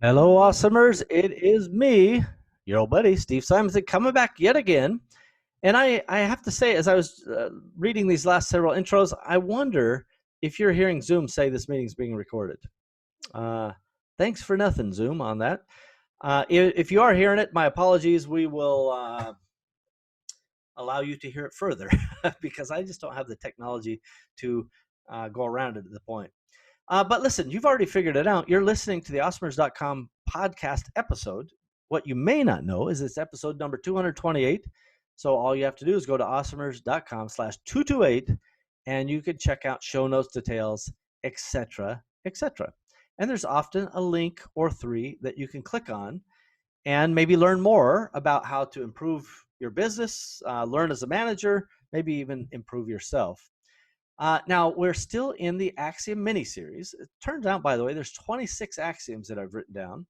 Hello, awesomers. It is me, your old buddy, Steve Simonson, coming back yet again. And I have to say, as I was reading these last several intros, I wonder if you're hearing Zoom say this meeting's being recorded. Uh, Thanks for nothing, Zoom, on that. If you are hearing it, my apologies. We will allow you to hear it further because I just don't have the technology to go around it at the point. But listen, you've already figured it out. You're listening to the awesomers.com podcast episode. What you may not know is it's episode number 228. So all you have to do is go to awesomers.com/228 and you can check out show notes, details, etc., etc. And there's often a link or three that you can click on and maybe learn more about how to improve your business, learn as a manager, maybe even improve yourself. Now, we're still in the Axiom Mini Series. It turns out, by the way, there's 26 axioms that I've written down,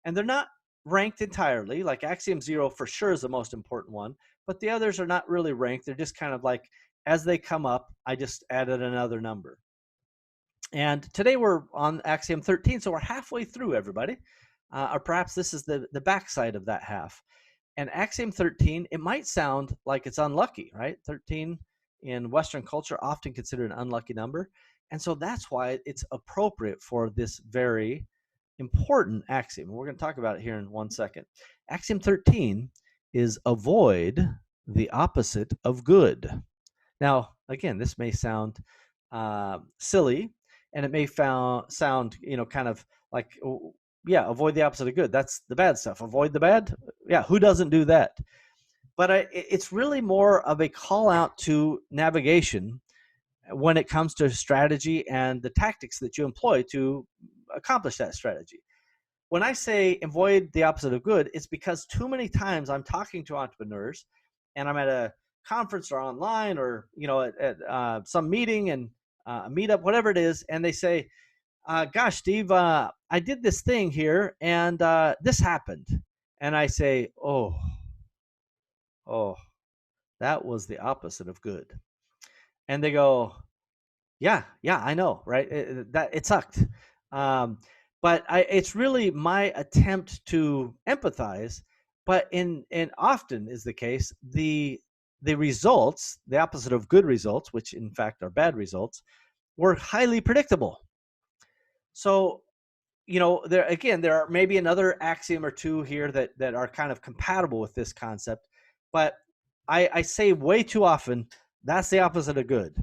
and they're not ranked entirely. Like Axiom 0 for sure is the most important one, but the others are not really ranked. They're just kind of like, as they come up, I just added another number. And today we're on Axiom 13, so we're halfway through, everybody. Or perhaps this is the backside of that half. And Axiom 13, it might sound like it's unlucky, right? 13 in Western culture often considered an unlucky number. And so that's why it's appropriate for this very important axiom. We're going to talk about it here in 1 second. Axiom 13 is avoid the opposite of good. Now, again, this may sound silly, and it may sound, kind of like, yeah, avoid the opposite of good. That's the bad stuff. Avoid the bad. Yeah, who doesn't do that? But it's really more of a call out to navigation when it comes to strategy and the tactics that you employ to accomplish that strategy. When I say avoid the opposite of good, it's because too many times I'm talking to entrepreneurs and I'm at a conference or online or at some meeting and a meetup, whatever it is, and they say, gosh, Steve, I did this thing here and this happened. And I say, oh, that was the opposite of good. And they go, yeah, I know, right? It sucked. But it's really my attempt to empathize. But in often is the case, the results, the opposite of good results, which in fact are bad results, were highly predictable. So, there are maybe another axiom or two here that are kind of compatible with this concept, but I say way too often that's the opposite of good.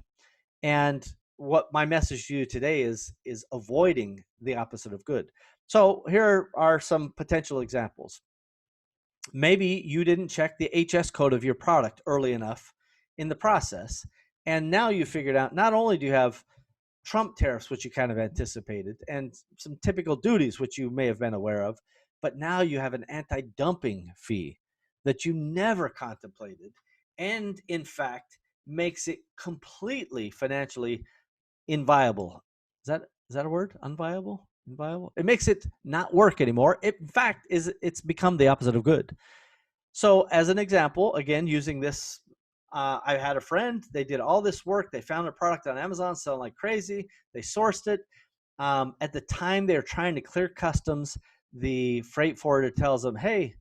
And what my message to you today is avoiding the opposite of good. So here are some potential examples. Maybe you didn't check the HS code of your product early enough in the process, and now you figured out not only do you have Trump tariffs, which you kind of anticipated, and some typical duties, which you may have been aware of, but now you have an anti-dumping fee that you never contemplated, and in fact makes it completely financially inviable. Is that a word? Unviable? Inviable? It makes it not work anymore. In fact, it's become the opposite of good. So as an example, again, using this, I had a friend, they did all this work. They found a product on Amazon selling like crazy. They sourced it. At the time they were trying to clear customs, the freight forwarder tells them, hey,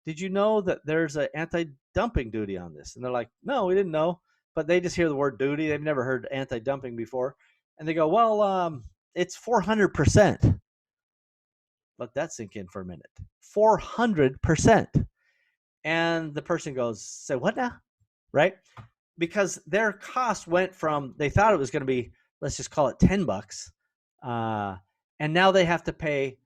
did you know that there's an anti-dumping duty on this? And they're like, no, we didn't know. But they just hear the word duty. They've never heard anti-dumping before. And they go, well, it's 400%. Let that sink in for a minute. 400%. And the person goes, say what now? Right? Because their cost went from, they thought it was going to be, let's just call it $10. And now they have to pay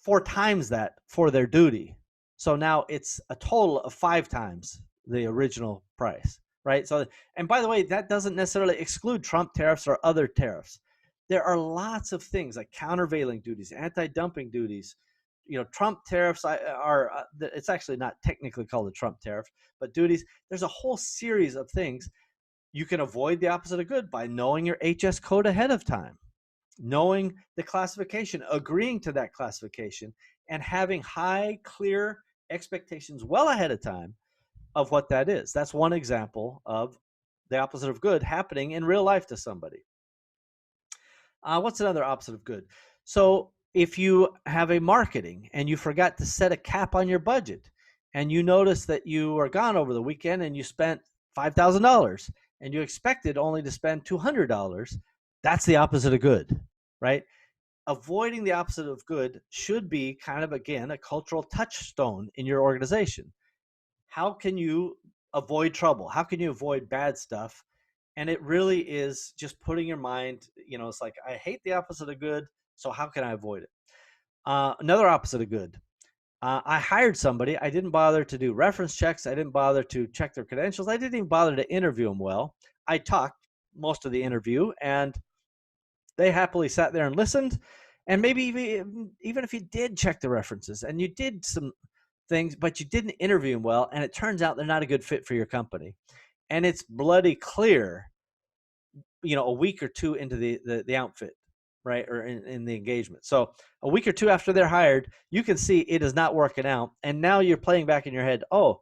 4 times that for their duty. So now it's a total of 5 times the original price, right? So, and by the way, that doesn't necessarily exclude Trump tariffs or other tariffs. There are lots of things like countervailing duties, anti-dumping duties. Trump tariffs are, it's actually not technically called a Trump tariff, but duties. There's a whole series of things. You can avoid the opposite of good by knowing your HS code ahead of time, knowing the classification, agreeing to that classification, and having high, clear expectations well ahead of time of what that is. That's one example of the opposite of good happening in real life to somebody. What's another opposite of good? So If you have a marketing and you forgot to set a cap on your budget, and you notice that you are gone over the weekend and you spent $5,000 and you expected only to spend $200, that's the opposite of good, right? Avoiding the opposite of good should be kind of, again, a cultural touchstone in your organization. How can you avoid trouble? How can you avoid bad stuff? And it really is just putting your mind, it's like, I hate the opposite of good, so how can I avoid it? Another opposite of good. I hired somebody. I didn't bother to do reference checks. I didn't bother to check their credentials. I didn't even bother to interview them well. I talked most of the interview, and they happily sat there and listened. And maybe even if you did check the references and you did some things, but you didn't interview them well, and it turns out they're not a good fit for your company, and it's bloody clear, a week or two into the outfit, right, or in the engagement. So a week or two after they're hired, you can see it is not working out, and now you're playing back in your head, oh,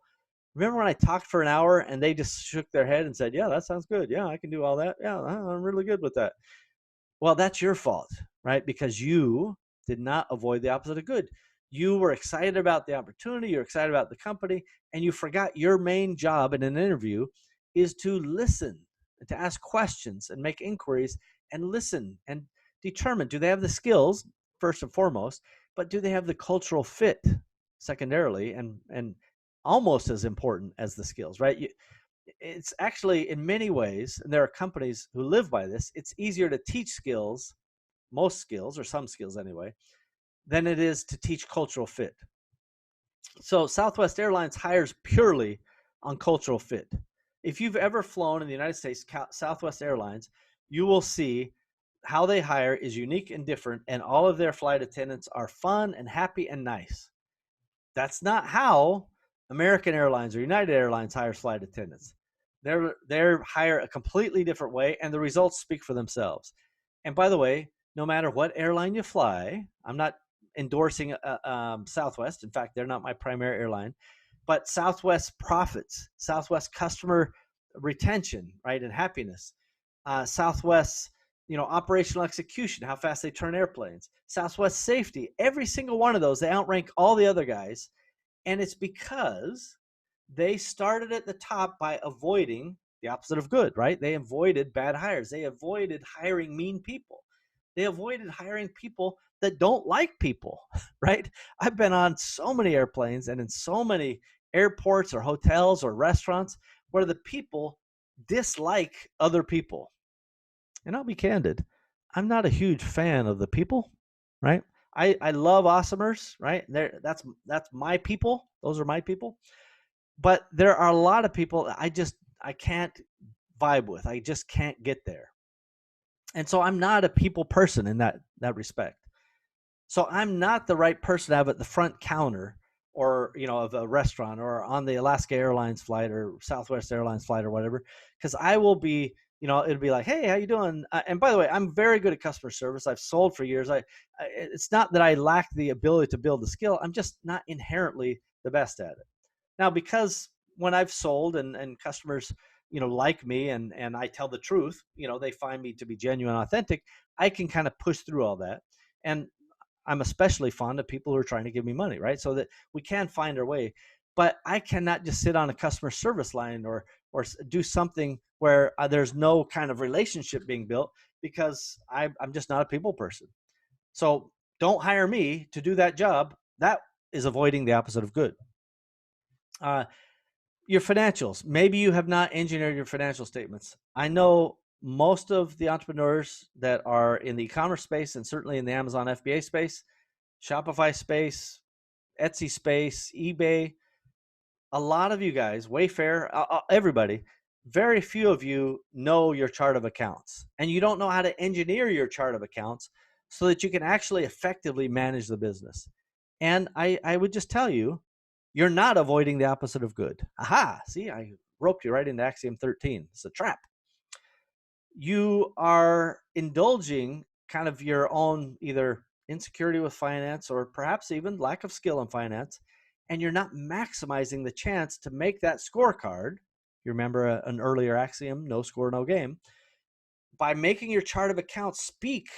remember when I talked for an hour and they just shook their head and said, yeah, that sounds good, yeah, I can do all that, yeah, I'm really good with that. Well, that's your fault, right? Because you did not avoid the opposite of good. You were excited about the opportunity, you're excited about the company, and you forgot your main job in an interview is to listen, and to ask questions and make inquiries and listen and determine, do they have the skills, first and foremost, but do they have the cultural fit, secondarily, and almost as important as the skills, right? It's actually, in many ways, and there are companies who live by this, it's easier to teach skills, most skills, or some skills anyway, than it is to teach cultural fit. So Southwest Airlines hires purely on cultural fit. If you've ever flown in the United States, Southwest Airlines, you will see how they hire is unique and different, and all of their flight attendants are fun and happy and nice. That's not how American Airlines or United Airlines hires flight attendants. They're hired a completely different way, and the results speak for themselves. And by the way, no matter what airline you fly, I'm not endorsing Southwest. In fact, they're not my primary airline, but Southwest profits, Southwest customer retention, right, and happiness, Southwest, operational execution, how fast they turn airplanes, Southwest safety, every single one of those, they outrank all the other guys. And it's because they started at the top by avoiding the opposite of good, right? They avoided bad hires. They avoided hiring mean people. They avoided hiring people that don't like people, right? I've been on so many airplanes and in so many airports or hotels or restaurants where the people dislike other people. And I'll be candid, I'm not a huge fan of the people, right? I love awesomers, right? That's my people. Those are my people. But there are a lot of people I can't vibe with. I just can't get there. And so I'm not a people person in that respect. So I'm not the right person to have at the front counter, or of a restaurant, or on the Alaska Airlines flight or Southwest Airlines flight or whatever, because I will be, it'll be like, hey, how you doing? And by the way, I'm very good at customer service. I've sold for years. It's not that I lack the ability to build the skill. I'm just not inherently the best at it. Now, because when I've sold and customers, like me, and I tell the truth, they find me to be genuine, authentic, I can kind of push through all that. And I'm especially fond of people who are trying to give me money, right? So that we can find our way. But I cannot just sit on a customer service line or do something where there's no kind of relationship being built, because I'm just not a people person. So don't hire me to do that job. That is avoiding the opposite of good. Your financials. Maybe you have not engineered your financial statements. I know most of the entrepreneurs that are in the e-commerce space, and certainly in the Amazon FBA space, Shopify space, Etsy space, eBay, a lot of you guys, Wayfair, everybody, very few of you know your chart of accounts, and you don't know how to engineer your chart of accounts so that you can actually effectively manage the business. And I would just tell you, you're not avoiding the opposite of good. Aha, see, I roped you right into Axiom 13. It's a trap. You are indulging kind of your own either insecurity with finance or perhaps even lack of skill in finance, and you're not maximizing the chance to make that scorecard. You remember an earlier axiom, no score, no game. By making your chart of accounts speak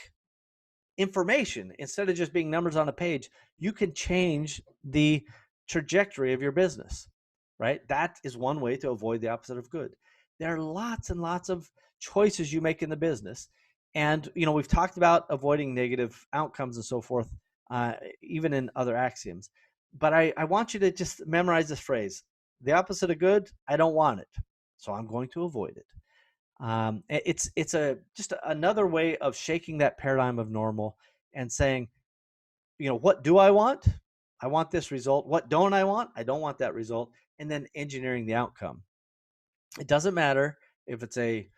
information instead of just being numbers on a page. You can change the trajectory of your business, right? That is one way to avoid the opposite of good. There are lots and lots of choices you make in the business. And, we've talked about avoiding negative outcomes and so forth, even in other axioms. But I want you to just memorize this phrase: the opposite of good, I don't want it, so I'm going to avoid it. It's just another way of shaking that paradigm of normal and saying, what do I want? I want this result. What don't I want? I don't want that result. And then engineering the outcome. It doesn't matter if it's a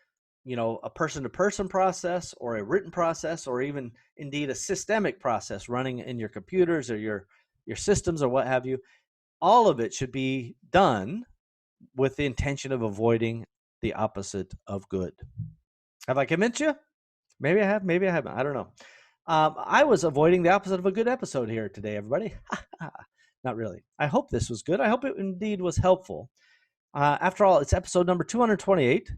person-to-person process or a written process, or even indeed a systemic process running in your computers or your systems or what have you. All of it should be done with the intention of avoiding the opposite of good. Have I convinced you? Maybe I have, maybe I haven't. I don't know. I was avoiding the opposite of a good episode here today, everybody. Not really. I hope this was good. I hope it indeed was helpful. After all, it's episode number 228.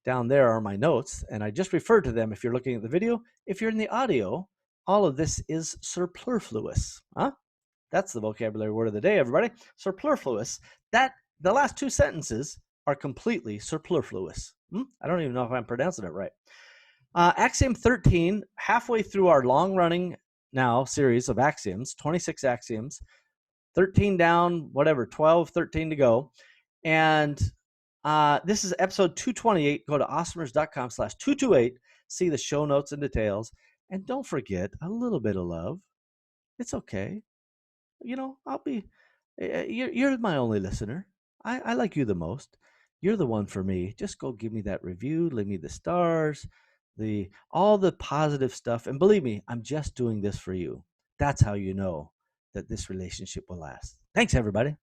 Down there are my notes, and I just referred to them if you're looking at the video. If you're in the audio, all of this is superfluous. Huh? That's the vocabulary word of the day, everybody. Superfluous. The last two sentences are completely superfluous. I don't even know if I'm pronouncing it right. Axiom 13, halfway through our long-running now series of axioms, 26 axioms, 13 down, 12, 13 to go. And this is episode 228. Go to awesomers.com/228. See the show notes and details. And don't forget a little bit of love. It's okay. I'll be, you're my only listener. I like you the most. You're the one for me. Just go give me that review, leave me the stars, all the positive stuff. And believe me, I'm just doing this for you. That's how you know that this relationship will last. Thanks, everybody.